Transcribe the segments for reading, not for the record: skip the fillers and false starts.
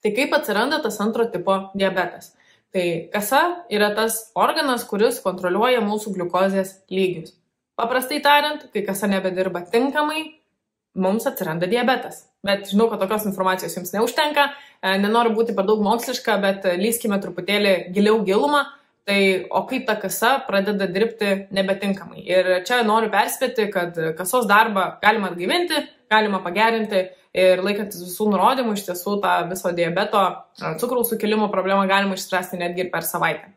Tai kaip atsiranda tas antro tipo diabetas? Tai kasa yra tas organas, kuris kontroliuoja mūsų gliukozės lygius. Paprastai tariant, kai kasa nebedirba tinkamai, mums atsiranda diabetas. Bet žinau, kad tokios informacijos jums neužtenka, nenoriu būti per daug moksliška, bet lyskime truputėlį giliau gilumą, tai o kaip ta kasa pradeda dirbti nebetinkamai. Ir čia noriu perspėti, kad kasos darbą galima atgaivinti, galima pagerinti ir laikantis visų nurodymų, iš tiesų tą viso diabeto cukraus sukilimo problemą galima išspręsti netgi ir per savaitę.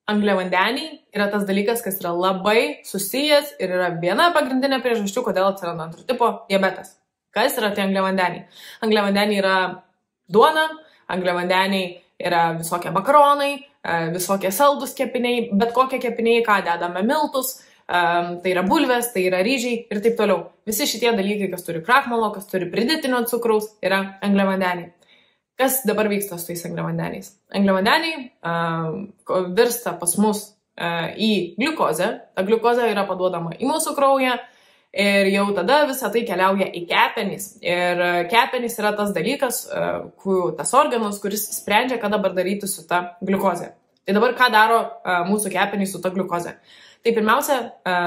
Angliavandeniai yra tas dalykas, kas yra labai susijęs ir yra viena pagrindinė priežasčių, kodėl atsiranda antro tipo diabetas. Kas yra tie angliavandeniai? Angliavandeniai yra duona, angliavandeniai yra visokie makaronai, visokie saldus kepiniai, bet kokie kepiniai, ką dedame miltus, tai yra bulvės, tai yra ryžiai ir taip toliau. Visi šitie dalykai, kas turi krakmolo, kas turi pridėtinio cukraus, yra angliavandeniai. Kas dabar vyksta su tais angliavandeniais? Angliavandeniai virsta pas mus į gliukozę. Ta gliukozė yra paduodama į mūsų kraują ir jau tada visą tai keliauja į kepenis. Ir kepenis yra tas dalykas, tas organas, kuris sprendžia, ką dabar daryti su ta gliukozė. Tai dabar ką daro mūsų kepenys su ta gliukozė? Tai pirmiausia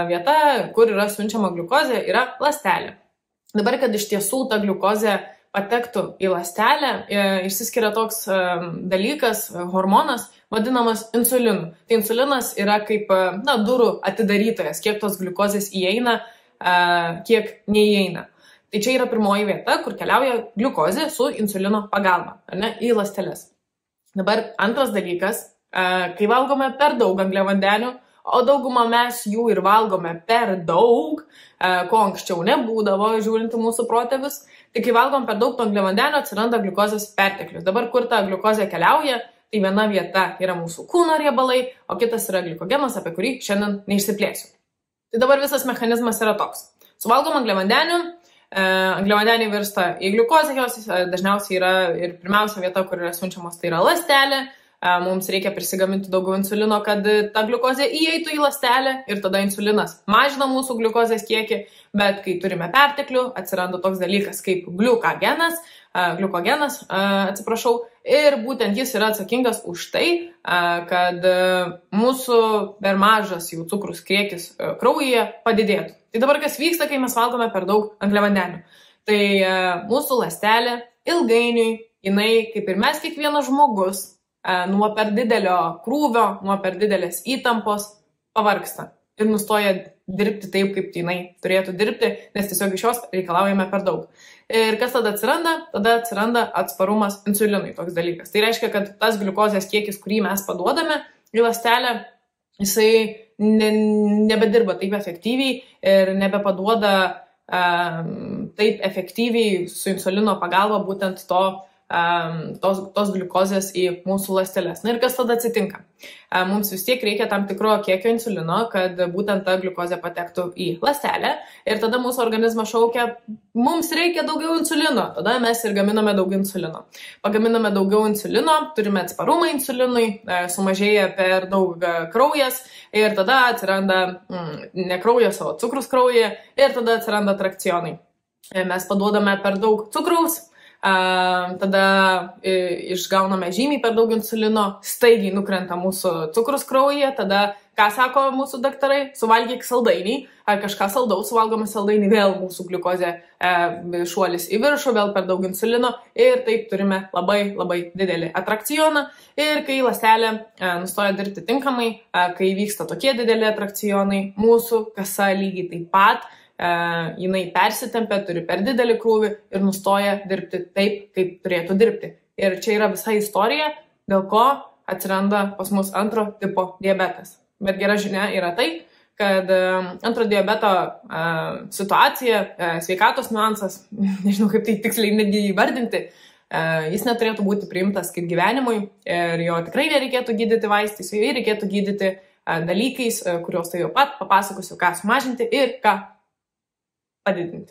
vieta, kur yra siunčiama gliukozė, yra ląstelė. Dabar, kad iš tiesų ta gliukozė patektų į ląstelę, išsiskiria toks dalykas, hormonas, vadinamas insulinu. Tai insulinas yra kaip durų atidarytojas, kiek tos gliukozės įeina, kiek neįeina. Tai čia yra pirmoji vieta, kur keliauja gliukozė su insulino pagalba, į ląsteles. Dabar antras dalykas, kai valgome per daug angliavandenių, o daugumą mes jų ir valgome per daug, ko anksčiau nebūdavo, žiūrint mūsų protėvius, tai kai valgom per daug angliavandenių, atsiranda gliukozės perteklius. Dabar, kur ta gliukozė keliauja, tai viena vieta yra mūsų kūno riebalai, o kitas yra glikogenas, apie kurį šiandien neišsiplėsiu. Tai dabar visas mechanizmas yra toks. Suvalgom angliavandenių, angliavandeniai virsta į gliukozę, jos dažniausiai yra ir pirmiausia vieta, kur yra siunčiamos, tai yra ląstelė. Mums reikia prisigaminti daugiau insulino, kad ta gliukozė įeitų į ląstelę ir tada insulinas mažina mūsų gliukozės kiekį, bet kai turime perteklių, atsiranda toks dalykas kaip gliukogenas, ir būtent jis yra atsakingas už tai, kad mūsų per mažas jų cukrus kiekis kraujyje padidėtų. Tai dabar kas vyksta, kai mes valgome per daug angliavandenių? Tai mūsų ląstelė ilgainiui, jinai, kaip ir mes kiekvienas žmogus, nuo per didelio krūvio, nuo per didelės įtampos pavargsta ir nustoja dirbti taip, kaip jinai turėtų dirbti, nes tiesiog iš jos reikalaujame per daug. Ir kas tada atsiranda? Tada atsiranda atsparumas insulinui, toks dalykas. Tai reiškia, kad tas gliukozės kiekis, kurį mes paduodame į ląstelę, jisai nebedirba taip efektyviai ir nebepaduoda taip efektyviai su insulino pagalba būtent tos gliukozės į mūsų ląsteles. Na ir kas tada atsitinka? Mums vis tiek reikia tam tikro kiekio insulino, kad būtent ta gliukozė patektų į ląstelę ir tada mūsų organizmas šaukia, mums reikia daugiau insulino. Tada mes ir gaminame daugiau insulino. Pagaminame daugiau insulino, turime atsparumą insulinui, sumažėja per daug kraujas ir tada atsiranda ne kraujas, o cukrus kraujyje ir tada atsiranda trakcionai. Mes paduodame per daug cukraus, tada išgauname žymiai per daug insulino, staigiai nukrenta mūsų cukrus kraujyje, tada, ką sako mūsų daktarai, suvalgyk saldainį, ar kažką saldaus, suvalgome saldainį, vėl mūsų gliukozė šuolis į viršų, vėl per daug insulino ir taip turime labai, labai didelį atrakcioną ir kai ląstelė nustoja dirbti tinkamai, kai vyksta tokie dideli atrakcionai, mūsų kasa lygiai taip pat, jinai persitempia, turi per didelį krūvį ir nustoja dirbti taip, kaip turėtų dirbti. Ir čia yra visa istorija, dėl ko atsiranda pas mus antro tipo diabetas. Bet gera žinia yra tai, kad antro diabeto situacija, sveikatos niuansas, nežinau kaip tai tiksliai netgi įvardinti, jis neturėtų būti priimtas kaip gyvenimui ir jo tikrai nereikėtų gydyti vaistais, jį reikėtų gydyti dalykais, kuriuos tai jau pat papasakosiu, ką sumažinti ir ką padidinti.